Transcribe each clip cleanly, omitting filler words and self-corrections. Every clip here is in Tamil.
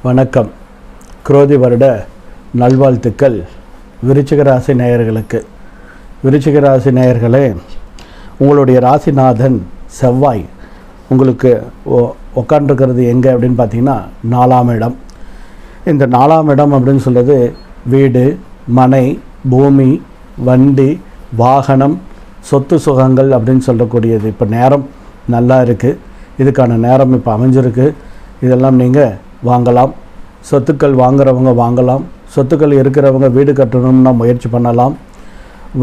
வணக்கம். குரோதி வருட நல்வாழ்த்துக்கள் விருச்சிக ராசி நேயர்களுக்கு. விருச்சிக ராசி நேயர்களே, உங்களுடைய ராசிநாதன் செவ்வாய் உங்களுக்கு உட்காண்டிருக்கிறது எங்கே அப்படின்னு பார்த்தீங்கன்னா 4ஆம் இடம். இந்த 4ஆம் இடம் அப்படின்னு சொல்கிறது வீடு, மனை, பூமி, வண்டி, வாகனம், சொத்து சுகங்கள் அப்படின்னு சொல்லக்கூடியது. இப்போ நேரம் நல்லா இருக்குது, இதுக்கான நேரம் இப்போ அமைஞ்சிருக்கு. இதெல்லாம் நீங்கள் வாங்கலாம். சொத்துக்கள் வாங்குறவங்க வாங்கலாம். சொத்துக்கள் இருக்கிறவங்க வீடு கட்டணும்னா முயற்சி பண்ணலாம்.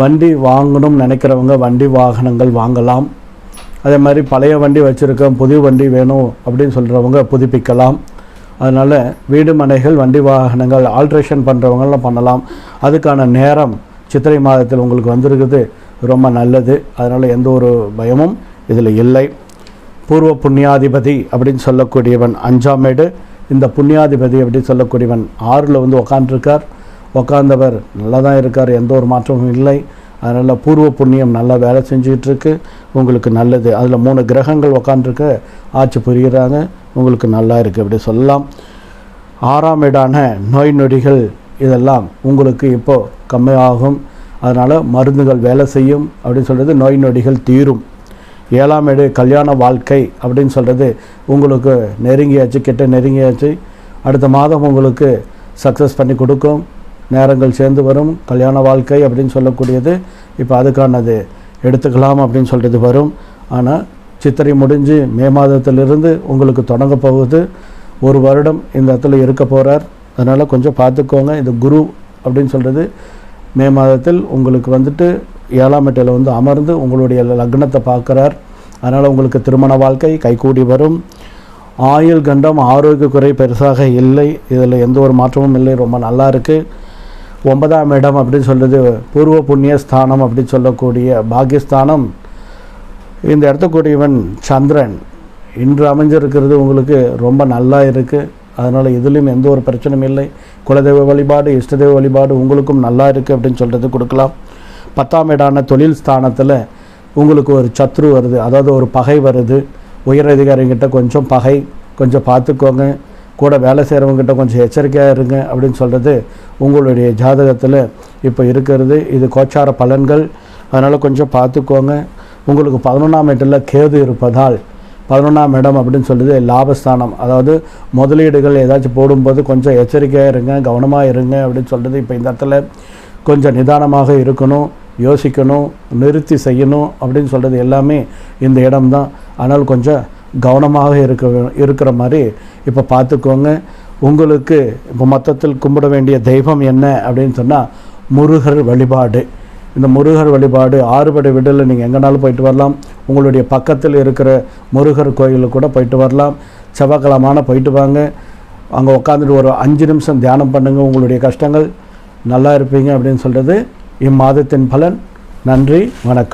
வண்டி வாங்கணும்னு நினைக்கிறவங்க வண்டி வாகனங்கள் வாங்கலாம். அதே மாதிரி பழைய வண்டி வச்சுருக்கோம், புது வண்டி வேணும் அப்படின்னு சொல்கிறவங்க புதுப்பிக்கலாம். அதனால் வீடு, மனைகள், வண்டி வாகனங்கள் ஆல்ட்ரேஷன் பண்ணுறவங்களாம் பண்ணலாம். அதுக்கான நேரம் சித்திரை மாதத்தில் உங்களுக்கு வந்திருக்குது, ரொம்ப நல்லது. அதனால் எந்த ஒரு பயமும் இதில் இல்லை. பூர்வ புண்ணியாதிபதி அப்படின்னு சொல்லக்கூடியவன் 5ஆம் வீடு. இந்த புண்ணியாதிபதி அப்படின்னு சொல்லக்கூடியவன் 6ல் வந்து உக்காண்டிருக்கார். உக்காந்தவர் நல்லா தான் இருக்கார், எந்த ஒரு மாற்றமும் இல்லை. அதனால் பூர்வ புண்ணியம் நல்லா வேலை செஞ்சிகிட்ருக்கு, உங்களுக்கு நல்லது. அதில் 3 கிரகங்கள் உக்காண்டிருக்க ஆட்சி புரிகிறாங்க, உங்களுக்கு நல்லா இருக்குது அப்படி சொல்லலாம். 6ஆம் வீடான நோய் நொடிகள் இதெல்லாம் உங்களுக்கு இப்போது கம்மியாகும். அதனால் மருந்துகள் வேலை செய்யும் அப்படின்னு சொல்கிறது, நோய் நொடிகள் தீரும். 7ஆம் வீடு கல்யாண வாழ்க்கை அப்படின்னு சொல்கிறது உங்களுக்கு நெருங்கியாச்சு, கிட்ட நெருங்கியாச்சு. அடுத்த மாதம் உங்களுக்கு சக்ஸஸ் பண்ணி கொடுக்கும், நேரங்கள் சேர்ந்து வரும். கல்யாண வாழ்க்கை அப்படின்னு சொல்லக்கூடியது இப்போ அதுக்கானது எடுத்துக்கலாம் அப்படின்னு சொல்கிறது வரும். ஆனால் சித்திரை முடிஞ்சு மே மாதத்திலிருந்து உங்களுக்கு தொடங்க போகுது. 1 வருடம் இந்த இடத்துல இருக்க போகிறார். அதனால் கொஞ்சம் பார்த்துக்கோங்க. இது குரு அப்படின்னு சொல்கிறது மே மாதத்தில் உங்களுக்கு வந்துட்டு 7ஆம் வீட்டில் வந்து அமர்ந்து உங்களுடைய லக்னத்தை பார்க்குறார். அதனால் உங்களுக்கு திருமண வாழ்க்கை கைகூடி வரும். ஆயுள் கண்டம், ஆரோக்கிய குறை பெருசாக இல்லை, இதில் எந்த ஒரு மாற்றமும் இல்லை, ரொம்ப நல்லா இருக்குது. 9ஆம் இடம் அப்படின்னு சொல்கிறது பூர்வ புண்ணிய ஸ்தானம் அப்படின்னு சொல்லக்கூடிய பாகியஸ்தானம். இந்த இடத்துக்கூடியவன் சந்திரன் இன்று அமைஞ்சிருக்கிறது உங்களுக்கு ரொம்ப நல்லா இருக்குது. அதனால் இதுலேயும் எந்த ஒரு பிரச்சனையும் இல்லை. குலதெய்வ வழிபாடு, இஷ்டதெய்வ வழிபாடு உங்களுக்கும் நல்லா இருக்குது அப்படின்னு சொல்கிறது கொடுக்கலாம். 10ஆம் இடான தொழில் ஸ்தானத்தில் உங்களுக்கு ஒரு சத்ரு வருது, அதாவது ஒரு பகை வருது. உயர் அதிகாரிகிட்ட கொஞ்சம் பகை, கொஞ்சம் பார்த்துக்கோங்க. கூட வேலை செய்கிறவங்ககிட்ட கொஞ்சம் எச்சரிக்கையாக இருங்க அப்படின்னு சொல்கிறது உங்களுடைய ஜாதகத்தில் இப்போ இருக்கிறது. இது கோச்சார பலன்கள், அதனால் கொஞ்சம் பார்த்துக்கோங்க. உங்களுக்கு 11ஆம் இடத்துல கேது இருப்பதால் 11ஆம் இடம் அப்படின்னு சொல்கிறது லாபஸ்தானம். அதாவது முதலீடுகள் ஏதாச்சும் போடும்போது கொஞ்சம் எச்சரிக்கையாக இருங்க, கவனமாக இருங்க அப்படின்னு சொல்கிறது. இப்போ இந்த இடத்துல கொஞ்சம் நிதானமாக இருக்கணும், யோசிக்கணும், நிறுத்தி செய்யணும் அப்படின்னு சொல்கிறது எல்லாமே இந்த இடம்தான். ஆனால் கொஞ்சம் கவனமாக இருக்கிற மாதிரி இப்போ பார்த்துக்கோங்க. உங்களுக்கு இப்போ மொத்தத்தில் கும்பிட வேண்டிய தெய்வம் என்ன அப்படின்னு சொன்னால் முருகர் வழிபாடு. இந்த முருகர் வழிபாடு 6படை வீடில் நீங்கள் எங்கேனாலும் போயிட்டு வரலாம். உங்களுடைய பக்கத்தில் இருக்கிற முருகர் கோயிலுக்கு கூட போயிட்டு வரலாம். செவ்வாய்க்கிழமான போயிட்டு வாங்க, அங்கே உட்காந்துட்டு ஒரு 5 நிமிஷம் தியானம் பண்ணுங்கள். உங்களுடைய கஷ்டங்கள் நல்லா இருப்பீங்க அப்படின்னு சொல்கிறது இம்மாதத்தின் பலன். நன்றி, வணக்கம்.